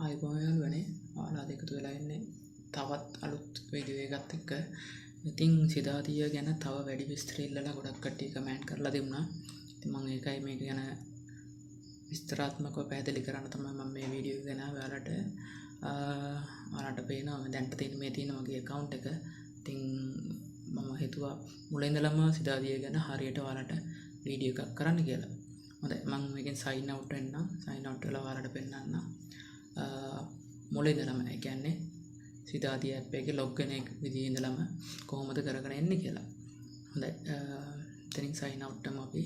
අයිබෝන් යාළුවනේ ඔයාලා එකතු වෙලා ඉන්නේ තවත් අලුත් වීඩියෝ එකක් එක්ක. ඉතින් සිදාදිය ගැන තව වැඩි විස්තර ඉල්ලලා ගොඩක් කට්ටිය කමෙන්ට් කරලා දුන්නා. ඉතින් මම ඒකයි මේක ගැන විස්තරාත්මකව පැහැදිලි කරන්න තමයි මම මේ වීඩියෝ එක ගෙනාවේ ඔයාලට පේනවා දැන්ට තියෙන මේ තියෙන මගේ account එක. ඉතින් මම හිතුවා මුලින් ඉඳලම සිදාදිය ගැන හරියට ඔයාලට වීඩියෝ එකක් කරන්න කියලා. හොඳයි මම මේකෙන් sign out වෙන්නම්. sign out වෙලා ඔයාලට පෙන්නන්න. මුලින් ඉඳලම ඒ කියන්නේ සිදාදිය app එකේ login එක විදිහේ ඉඳලම කොහොමද කරගෙන එන්නේ කියලා. හොඳයි එතනින් sign out කරමු අපි.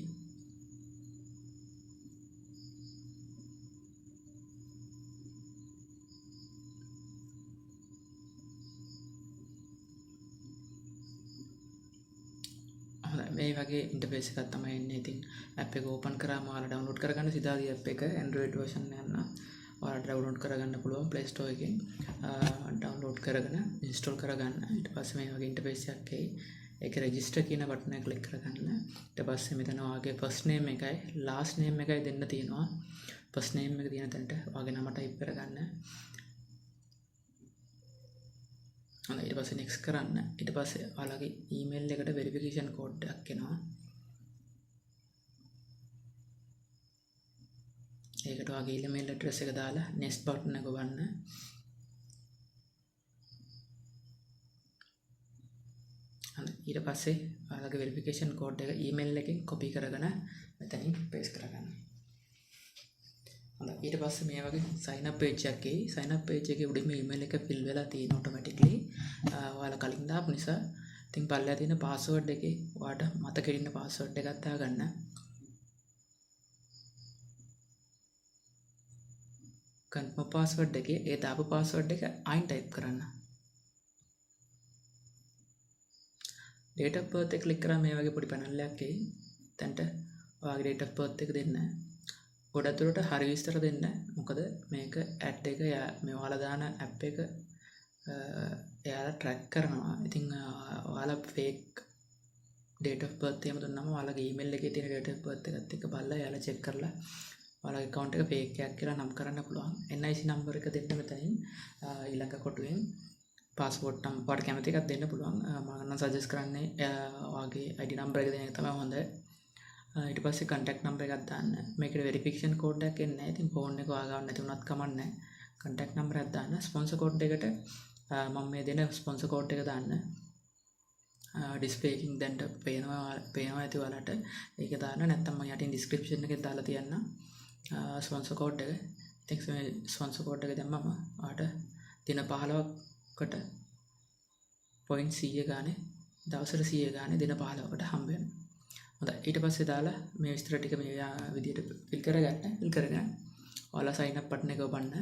මේ වගේ ඉන්ටර්ෆේස් එකක් තමයි එන්නේ. ඉතින් app එක open කරාම ඔයාලා download කරගන්න සිදාදිය app එක Android version යන්න. ඔයාලට download කරගන්න පුළුවන් Play Store එකෙන්. download කරගෙන install කරගන්න. ඊට පස්සේ මේ වගේ ඉන්ටර්ෆේස් එකක් එයි. ඒකේ register කියන බටන් එක click කරගන්න. ඊට පස්සේ මෙතන ඔයාගේ first name එකයි last name එකයි දෙන්න තියෙනවා. first name එක තියෙන තැනට ඔයාගේ නම type කරගන්න. ඊට පස්සේ next කරන්න. ඊට පස්සේ ඔයාලගේ email එකට verification code එකක් එනවා. ඒකට ඔයාගේ email address එක දාලා next button එක ගන්න. ඊට පස්සේ ඔයාලගේ verification code එක email එකෙන් copy කරගෙන මෙතනින් paste කරගන්න. ඊට පස්සේ මේ වගේ sign up page එකක් එයි. sign up page එකේ උඩින්ම email එක fill වෙලා තියෙන automatically. ඔයාලා කලින් දාපු නිසා ඉතින් පල්ලෙහා තියෙන password එකේ ඔයාට මතකෙ ඉන්න password එකක් දාගන්න. confirm password එකේ ඒ දාපු password එක අයින් type කරන්න. date of birth එක click කරාම මේ වගේ පොඩි panel එකක් එයි. එතනට ඔයාගේ date of birth එක දෙන්න. ගොඩතුරට හරි විස්තර දෙන්න. මොකද මේක ඇඩ් එක මේ ඔයාලා දාන app එක එයාලා track කරනවා. ඉතින් ඔයාලා fake date of birth එහෙම දුන්නාම ඔයාලගේ email එකේ තියෙන date of birth එකත් එක්ක බලලා එයාලා check කරලා ඔයාලගේ account එක fake එකක් කියලා නම් කරන්න පුළුවන්. NIC number එක දෙන්න මෙතනින් ඊළඟ කොටුවෙන් passport number ඔයාලට කැමති එකක් දෙන්න පුළුවන්. මම නම් suggest කරන්නේ ඔයාගේ ID number එක දෙන එක තමයි හොඳ. ඊට පස්සේ contact number එකක් දාන්න. මේකට verification code එකක් එන්නේ නැහැ. ඉතින් phone එක ඔයා ගන්න නැති වුණත් කමක් නැහැ. contact number එකක් දාන්න. sponsor code එකට මම මේ දෙන sponsor code එක දාන්න. display එකකින් දැන් පේනවා ඇති ඔයාලට. ඒක දාන්න. නැත්නම් මම යටින් description එකේ දාලා තියන්නම්. sponsor code එක. ඉතින් මේ sponsor code එක දැම්මම ඔයාලට දින 15කට point 100 ගානේ දවසට 100 ගානේ දින 15කට හම්බ වෙනවා. හොඳයි ඊට පස්සේ දාලා මේ විස්තර ටික මේ විදිහට fill කරගන්න. ඔයාලා sign up button එක ඔබන්න.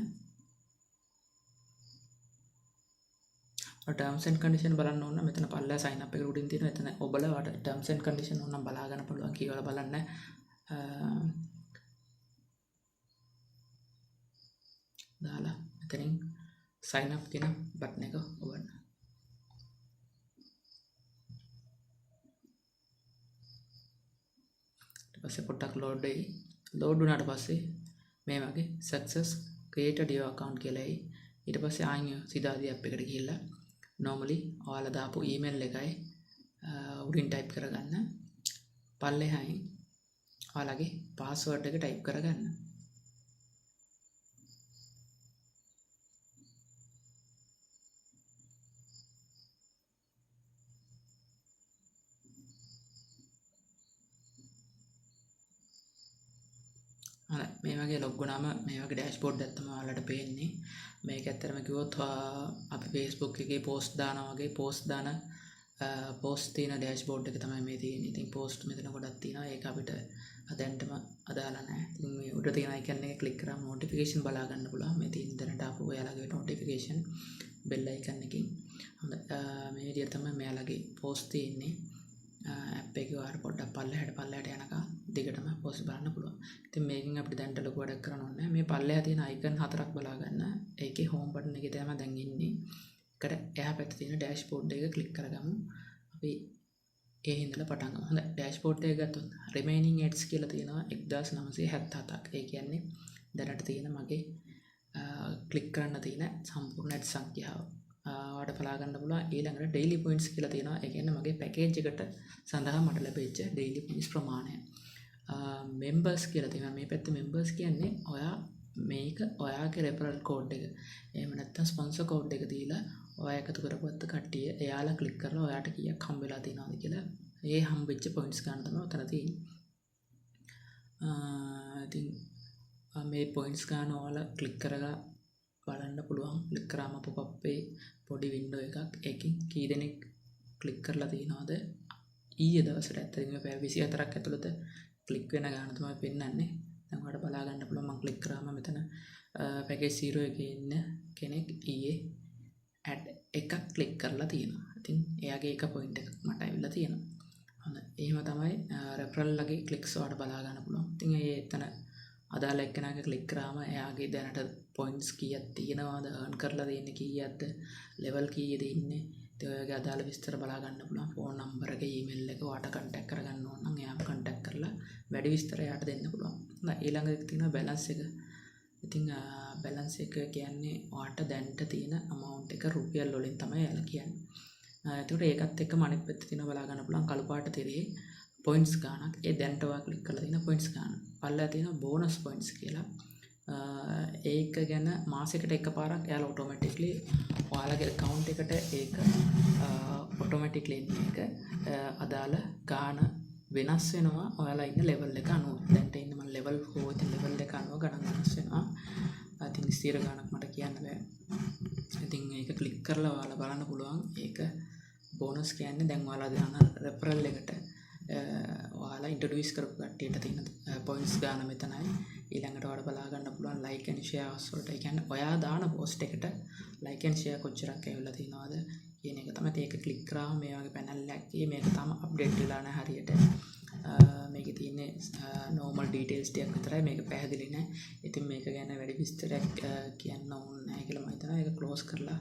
terms and condition බලන්න ඕන. මෙතන පල්ලා sign up එක උඩින් තියෙනවා. එතන ඔබලා ඔයාලට terms and condition ඕනම් බලා ගන්න පුළුවන් කියලා බලන්න. දාලා මෙතනින් sign up කියන button එක ඔබන්න. පස්සේ පොඩ්ඩක් load වෙයි. load වුණාට පස්සේ මේ වගේ success created your account කියලා එයි. ඊට පස්සේ ආයෙත් සිදාදිය app එකට ගිහිල්ලා normally ඔයාලා දාපු email එකයි උඩින් type කරගන්න. පල්ලෙහායින් ඔයාලගේ password එක type කරගන්න. මේ වගේ log වුණාම මේ වගේ dashboard එකක් තමයි ඔයාලට පේන්නේ. මේක ඇත්තටම කිව්වොත් අපි Facebook එකේ post දානවා වගේ post තියෙන dashboard එක තමයි මේ තියෙන්නේ. ඉතින් post මෙතන ගොඩක් තියෙනවා. ඒක අපිට දැන්ටම අදාළ නැහැ. ඉතින් මේ උඩ තියෙන icon එක click කරාම notification බලා ගන්න පුළුවන්. මේ තියෙන දැනට ආපු ඔයාලගේ notification bell icon එකකින්. මේ විදිහට තමයි මෙයාලගේ post තියෙන්නේ. app එකේ ඔයාලා පොඩ්ඩක් පල්ලෙහාට යනකම් දිගටම post බලන්න පුළුවන්. ඉතින් මේකෙන් අපිට දැන්ට ලොකු වැඩක් කරන්න ඕනේ නැහැ. මේ පල්ලෙහා තියෙන icon හතරක් බලා ගන්න. ඒකේ home button එකේ තමයි දැන් ඉන්නේ. එකට එහා පැත්තේ තියෙන dashboard එක click කරගමු. අපි ඒ හින්දලා පටන් ගමු. හොඳයි dashboard එක ගත්තොත් remaining ads කියලා තියෙනවා 1977ක්. ඒ කියන්නේ දැනට තියෙන මගේ ක්ලික් කරන්න තියෙන සම්පූර්ණ ඇඩ් සංඛ්‍යාව. ඔයාලට බලා ගන්න පුළුවන් ඊළඟට daily points කියලා තියෙනවා. ඒ කියන්නේ මගේ පැකේජ් එකට සඳහා මට ලැබෙච්ච daily points ප්‍රමාණය. members කියලා තියෙනවා. මේ පැත්තේ members කියන්නේ ඔයා මේක ඔයාගේ referral code එක. එහෙම නැත්නම් sponsor code එක දීලා ඔයා එකතු කරපුවත් කට්ටිය එයාලා ක්ලික් කරලා ඔයාට කීයක් හම්බ වෙලා තියෙනවද කියලා ඒ හම්බෙච්ච points ගන්න තමයි උතන තියෙන්නේ. ඉතින් මේ points ගන්න ඔයාලා ක්ලික් කරලා බලන්න පුළුවන්. ක්ලික් කරාම pop up වෙයි පොඩි window එකක්. ඒකෙන් කී දෙනෙක් ක්ලික් කරලා තියෙනවද ඊයේ දවසට. ඇත්තටම මේ පැය 24ක් ඇතුළත ක්ලික් වෙන ගාන තමයි පෙන්වන්නේ. දැන් ඔයාලට බලා ගන්න පුළුවන්. මම ක්ලික් කරාම මෙතන පැකේජ් 0 එකේ ඉන්න කෙනෙක් ඊයේ ඇඩ් එකක් ක්ලික් කරලා තියෙනවා. ඉතින් එයාගේ එක පොයින්ට් එකක් මට ඇවිල්ලා තියෙනවා. හොඳයි. එහෙම තමයි රෙෆරල් ලගේ ක්ලික්ස් ඔයාලට බලා ගන්න පුළුවන්. ඉතින් ඒ එතන අදාළ එක්කෙනාගේ ක්ලික් කරාම එයාගේ දැනට පොයින්ට්ස් කීයක් තියෙනවද, earn කරලා තියෙන්නේ කීයක්ද, level කීයද ඉන්නේ. ඉතින් ඔයගේ අදාළ විස්තර බලා ගන්න පුළුවන්. ෆෝන් නම්බර් එක, ඊමේල් එක ඔයාට contact කරගන්න ඕන නම් එයාම contact කරලා වැඩි විස්තර එයාට දෙන්න පුළුවන්. ඊළඟට තියෙනවා balance එක. ඉතින් balance එක කියන්නේ ඔයාට දැනට තියෙන amount එක රුපියල් වලින් තමයි එයාලා කියන්නේ. එතකොට ඒකත් එක්කම අනිත් පැත්තේ තියෙනවා බලා ගන්න පුළුවන් කළු පාට තිරේ points ගානක්. ඒ දැනට ඔයා ක්ලික් කරලා තියෙන points ගාන. පල්ලෙහා තියෙනවා bonus points කියලා. ඒක ගැන මාසෙකට එකපාරක් එයාලා automatically ඔයාලගේ account එකට ඒක automatically එක අදාළ ගාන වෙනස් වෙනවා ඔයාලා ඉන්න level එක අනුව. දැන්ට ඉන්න මම level 4 ඉතින් level එක අනුව ගණන් වෙනස් වෙනවා. ඉතින් ස්ථිර ගානක් මට කියන්න බෑ. ඉතින් ඒක ක්ලික් කරලා ඔයාලා බලන්න පුළුවන්. ඒක bonus කියන්නේ දැන් ඔයාලා දාන referral එකට ඔයාලා ඉන්ට්‍රොඩියුස් කරපු කට්ටියට තියෙන points ගාන මෙතනයි. ඊළඟට ඔයාලා බලා ගන්න පුළුවන් like and shares වලට. ඒ කියන්නේ ඔයා දාන post එකට like and share කොච්චරක් ඇවිල්ලා තියෙනවද කියන එක තමයි. ඒක ක්ලික් කරාම මේ වගේ panel එකක් මේක තාම අප්ඩේට් වෙලා නැහැ හරියට. මේකේ තියෙන්නේ normal details ටිකක් විතරයි. මේක පැහැදිලි නැහැ. ඉතින් මේක ගැන වැඩි විස්තරයක් කියන්න ඕනේ නැහැ කියලා මම හිතනවා. ඒක close කරලා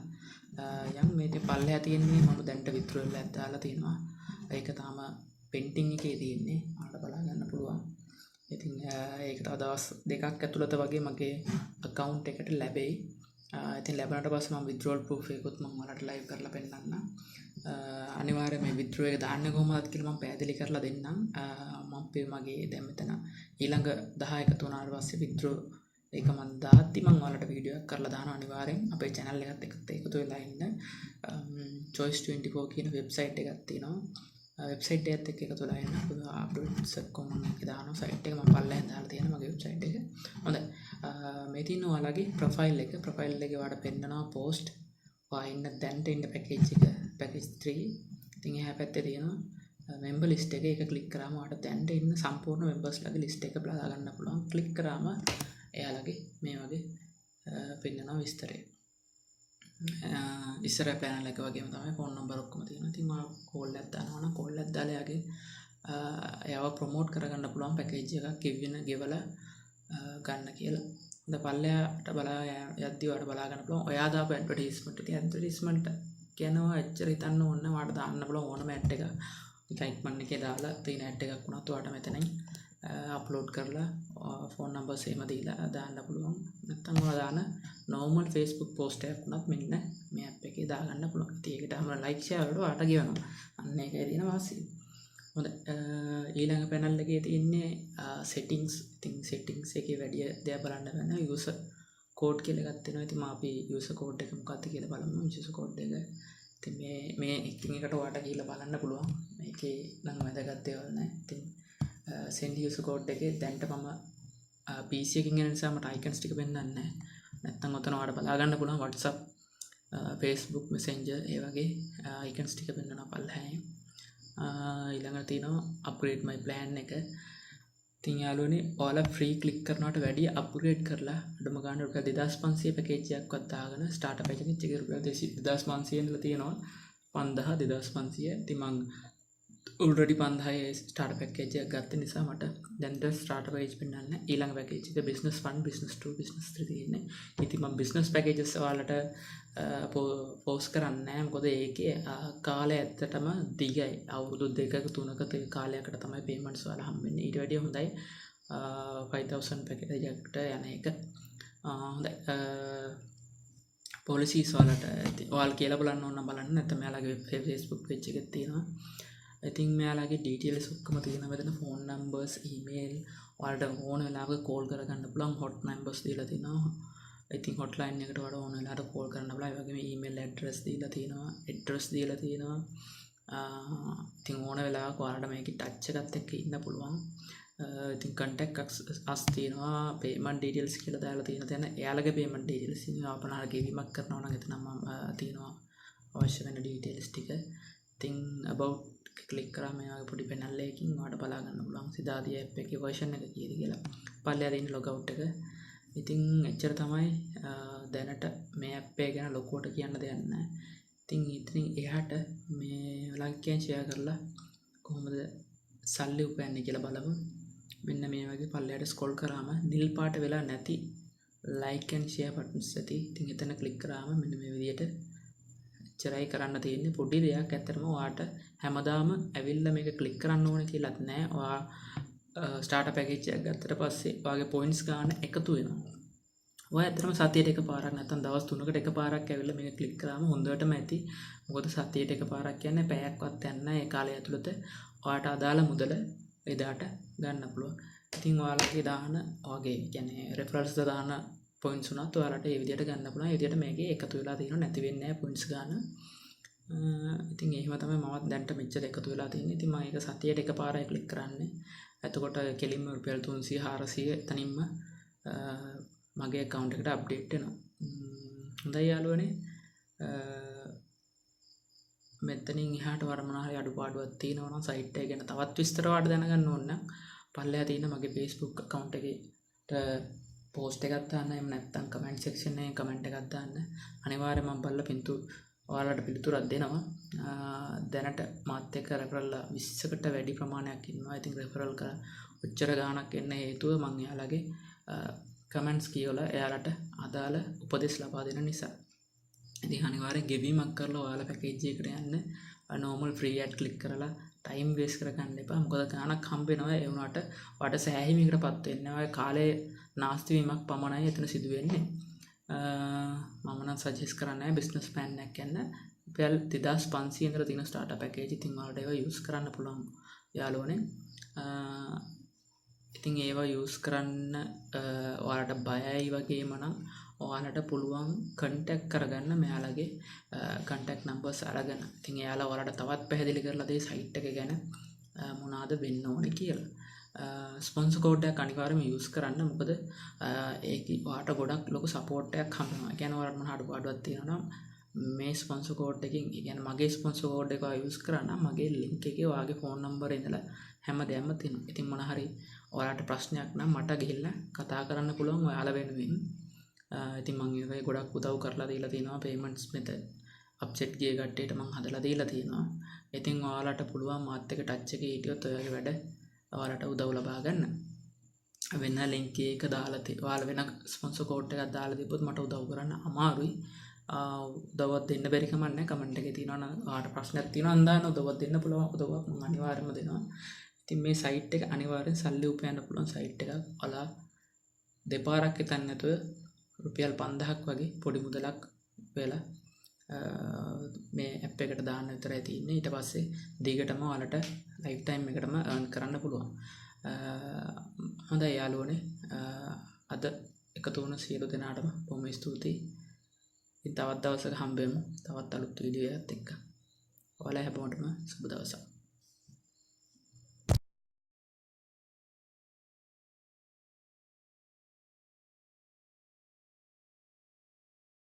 යම් මේකේ පල්ලෙහා තියෙන්නේ මම දැන්ට withdrawal එකක් දාලා තියෙනවා. ඒක තාම pending එකේ තියෙන්නේ. ඔයාලට බලා ගන්න පුළුවන්. ඉතින් ඒකට දවස් දෙකක් ඇතුළත වගේ මගේ account එකට ලැබෙයි. ඉතින් ලැබුණාට පස්සේ මම withdrawal proof එකකුත් මම ඔයාලට live කරලා පෙන්නන්නම්. අනිවාර්යයෙන් මේ withdraw එක දාන්නේ කොහොමද කියලා මම පැහැදිලි කරලා දෙන්නම්. මම මගේ දැන් මෙතන ඊළඟ 10 එකතු වුණාට පස්සේ withdraw ඒක මම දාද්දි මම ඔයාලට වීඩියෝ එකක් කරලා දානවා. අනිවාර්යෙන් අපේ channel එකත් එක්ක එකතු වෙලා ඉන්න. choice 24 කියන website එකක් තියෙනවා. website එකත් එක්ක එකතු වෙලා ඉන්න. updates ඔක්කොම එකේ දානවා. site එක මම පල්ලෙන් දාලා තියෙනවා මගේ website එක. හොඳයි. මේ තියෙන ඔයාලගේ profile එක. profile එකේ ඔයාලට පෙන්නනවා post. ඔයා ඉන්න දැන්ට ඉන්න package එක package 3. ඉතින් එහා පැත්තේ තියෙනවා member list එක. ඒක click කරාම ඔයාලට දැන්ට ඉන්න සම්පූර්ණ members ලගේ list එක බලා ගන්න පුළුවන්. click කරාම එයාලගේ මේ වගේ පෙන්නනවා විස්තරය. ඉස්සර පැනල් එක වගේම තමයි ෆෝන් නම්බර් ඔක්කොම තියෙනවා. ඉතින් මම කෝල් එකක් දානවා නම් කෝල් එකක් දාලා එයාව ප්‍රොමෝට් කරගන්න පුළුවන් පැකේජ් එකක් ගෙවලා ගන්න කියලා. හොඳ පල්ලෙහාට බලා යද්දි ඔයාලට බලා ගන්න පුළුවන් ඔයා දාපු ඇඩ්වර්ටයිස්මන්ට්. ඉතින් ඇඩ්වර්ටයිස්මන්ට් කියනවා එච්චර හිතන්න ඕන නැහැ. ඔයාලට දාන්න පුළුවන් ඕනම ඇඩ් එකක්. නිකන් ඉක්මන් එකේ දාලා තියෙන ඇඩ් එකක් වුණත් ඔයාලට මෙතනින් අප්ලෝඩ් කරලා ෆෝන් නම්බර්ස් එහෙම දීලා දාන්න පුළුවන්. නැත්නම් ඔයා දාන normal Facebook post එකක් වුණත් මෙන්න මේ app එකේ දාගන්න පුළුවන්. ඉතින් ඒකට හැම like share වලට ඔයාලට ගෙවනවා. අන්න ඒකයි තියෙන වාසිය. හොඳයි. ඊළඟ panel එකේ තියෙන්නේ settings. ඉතින් settings එකේ වැඩි දෙයක් බලන්න වෙන user code කියලා එකක් තියෙනවා. ඉතින් අපි user code එක මොකක්ද කියලා බලමු. user code එක. ඉතින් මේ එකින් එකට ඔයාලට ගිහිල්ලා බලන්න පුළුවන්. මේකේ නම් වැදගත් දේවල් නැහැ. ඉතින් send user code එකේ දැන්ට මම PC එකකින් යන නිසා මට icons ටික පෙන්වන්නේ නැහැ. නැත්නම් ඔතන ඔයාලට බලා ගන්න පුළුවන් WhatsApp, Facebook Messenger ඒ වගේ icons ටික පෙන්වනවා පල්ලෙහායි. ඊළඟට තියෙනවා upgrade my plan එක. ඉතින් යාළුවනේ ඔයාලා free click කරනවට වැඩිය upgrade කරලා අඩුම ගානේ රුපියල් 2500 package එකක්වත් දාගෙන starter package එකේ රුපියල් 2500 ඉඳලා තියෙනවා 5000 2500. ඉතින් මම already 5000 starter package එකක් ගත්ත නිසා මට දැන් starter package පෙන්නන්නේ. ඊළඟ package එක business 1, business 2, business 3 තියෙන්නේ. ඉතින් මම business packages ඔයාලට post කරන්නේ නැහැ. මොකද ඒකේ කාලය ඇත්තටම දිගයි. අවුරුදු 2ක 3ක කාලයකට තමයි payments ඔයාලා හම්බෙන්නේ. ඊට වැඩිය හොඳයි 5000 package එකකට යන එක. හොඳයි. පොලිසිස් වලට ඉතින් ඔයාලා කියලා බලන්න ඕන නම් බලන්න නැත්නම් මෙයාලගේ Facebook page එකේ තියෙනවා. ඉතින් මෙයාලගේ details ඔක්කොම තියෙනවා මෙතන phone numbers email ඔයාලට ඕන වෙලාවක call කරගන්න පුළුවන් hot numbers දීලා තිනවා. ඉතින් hotline එකට වඩා ඕන වෙලාවට call කරන්න පුළුවන්. ඒ වගේම email address දීලා තියෙනවා. address දීලා තියෙනවා. ඉතින් ඕන වෙලාවක ඔයාලට මේකේ touch එකත් එක්ක ඉන්න පුළුවන්. ඉතින් contact us තියෙනවා payment details කියලා දාලා තියෙන තැන එයාලගේ payment details ඉතින් අපනාර ගෙවීමක් කරනවා නම් එතන මම තියෙනවා අවශ්‍ය වෙන details ටික. ඉතින් about ක්ලික් කරාම මේ වගේ පොඩි panel එකකින් ඔයාලට බලා ගන්න පුළුවන් Sidadiya app එකේ version එක කීයද කියලා. පල්ලෙහා තියෙන log out එක. ඉතින් එච්චර තමයි දැනට මේ app එක ගැන ලොකුවට කියන්න දෙයක් නැහැ. ඉතින් ඉතින් එහාට මේ ඔයාලගෙන් share කරලා කොහොමද සල්ලි උපයන්නේ කියලා බලමු. මෙන්න මේ වගේ පල්ලෙහාට ස්ක්‍රෝල් කරාම නිල් පාට වෙලා නැති like and share buttons ඇති. ඉතින් එතන ක්ලික් කරාම මෙන්න මේ විදිහට එච්චරයි කරන්න තියෙන්නේ. පොඩි දෙයක් ඇත්තටම ඔයාට හැමදාම ඇවිල්ලා මේක ක්ලික් කරන්න ඕනේ කියලාත් නෑ. ඔයා ස්ටාර්ටර් පැකේජ් එකක් ගත්තට පස්සේ ඔයාගේ පොයින්ට්ස් ගන්න එකතු වෙනවා. ඔයා ඇත්තටම සතියට එකපාරක් නැත්නම් දවස් 3කට එකපාරක් ඇවිල්ලා මේක ක්ලික් කරාම හොඳටම ඇති. මොකද සතියට එකපාරක් කියන්නේ පැයක්වත් යන්නේ ඒ කාලය ඇතුළත ඔයාට අදාළ මුදල එදාට ගන්න පුළුවන්. ඉතින් ඔයාලගේ දාන වගේ කියන්නේ රෙෆරල්ස් දාන පොයින්ට්ස් උනත් ඔයාලට ඒ විදිහට ගන්න පුළුවන්. ඒ විදිහට මේකේ එකතු වෙලා තියෙනවා නැති වෙන්නේ නැහැ පොයින්ට්ස් ගන්න. ඉතින් එහෙම තමයි මමත් දැන්ට මෙච්චර එකතු වෙලා තියෙන්නේ. ඉතින් මම ඒක සතියට එකපාරයි ක්ලික් කරන්නේ. එතකොට කෙලින්ම රුපියල් 300 400 එතනින්ම මගේ account එකට අප්ඩේට් වෙනවා. හොඳයි යාළුවනේ. මෙතනින් එහාට වරමන හරි අඩුපාඩුවක් තියෙනවා නම් සයිට් එක ගැන තවත් විස්තර වලට දැනගන්න ඕන නම් පල්ලෙහා තියෙන මගේ Facebook account එකේට post එකක් දාන්න. එහෙම නැත්නම් comment section එකේ comment එකක් දාන්න. අනිවාර්යයෙන්ම මම බලලා ඔයාලට පිළිතුරක් දෙනවා. දැනට මාත් එක්ක referral 20කට වැඩි ප්‍රමාණයක් ඉන්නවා. ඉතින් referral කරලා ඔච්චර ගාණක් එන්න හේතුව මම එයාලගේ comments කියවලා එයාලට අදාළ උපදෙස් ලබා දෙන නිසා. ඉතින් අනිවාර්යෙන් ගෙවීමක් කරලා ඔයාලා පැකේජ් එකට යන්න. normal free ad click කරලා time waste කරගන්න එපා. මොකද ගාණක් හම්බ වෙනවා. ඒ වුණාට ඔයාට සෑහීමකටපත් වෙන්න ඔය කාලේ නාස්ති වීමක් පමණයි එතන සිදු වෙන්නේ. මම නම් සජෙස්ට් කරන්නේ business plan එකක් යන්න. රුපියල් 2500 ඉඳලා තියෙන starter package. ඉතින් ඔයාලට ඒවා use කරන්න පුළුවන් යාළුවනේ. ඉතින් ඒවා use කරන්න ඔයාලට බයයි වගේම නම් ඔයාලට පුළුවන් contact කරගන්න මෙයාලගේ contact numbers අරගෙන. ඉතින් එයාලා ඔයාලට තවත් පැහැදිලි කරලා දෙයි site එක ගැන මොනවාද වෙන්න ඕනේ කියලා. ස්පොන්සර් කෝඩ් එකක් අනිවාර්යයෙන්ම use කරන්න. මොකද ඒක ඔයාලට ගොඩක් ලොකු support එකක් හම්බෙනවා. ඒ කියන්නේ ඔයාලට මොන අඩුපාඩුවක් තියෙනවා නම් මේ ස්පොන්සර් කෝඩ් එකකින් ඒ කියන්නේ මගේ ස්පොන්සර් කෝඩ් එක use කරා නම් මගේ link එකේ ඔයාගේ phone number ඉඳලා හැමදේම තියෙනවා. ඉතින් මොන හරි ඔයාලට ප්‍රශ්නයක් නම් මට ගිහිල්ලා කතා කරන්න පුළුවන් ඔයාලා වෙනුවෙන්. ඉතින් මම ඒ වගේ ගොඩක් උදව් කරලා දීලා තියෙනවා. payments method අප්සෙට් ගිය කට්ටියට මම හදලා දීලා තියෙනවා. ඉතින් ඔයාලට පුළුවන් මාත් එක්ක ටච් එකේ හිටියොත් ඔයගේ වැඩ ඔයාලට උදව් ලබා ගන්න. වෙන link එක දාලා ඔයාලා වෙන ස්පොන්සර් කෝඩ් එකක් දාලා දීපොත් මට උදව් කරන්න අමාරුයි. උදව්වක් දෙන්න බැරි කමක් නැහැ. කමෙන්ට් එකේ තියෙනවා නම් ඔයාලට ප්‍රශ්නයක් තියෙනවා නම් දාන්න උදව්වක් දෙන්න පුළුවන්. උදව්වක් මම අනිවාර්යයෙන්ම දෙනවා. ඉතින් මේ සයිට් එක අනිවාර්යෙන් සල්ලි උපයන්න පුළුවන් සයිට් එකක්. ඔයාලා දෙපාරක් හිතන්න නැතුව රුපියල් 5000ක් වගේ පොඩි මුදලක් වෙලා මේ ඇප් එකට දාන්න විතරයි තියෙන්නේ. ඊට පස්සේ දිගටම ඔයාලට ලයිෆ් ටයිම් එකටම earn කරන්න පුළුවන්. හොඳයි යාළුවනේ. අද එකතු වුණ සියලු දෙනාටම බොහොම ස්තුතියි. ඉතින් තවත් දවසක හම්බෙමු. තවත් අලුත් වීඩියෝ එකක් එක්ක. ඔයාලා හැමෝටම සුබ දවසක්.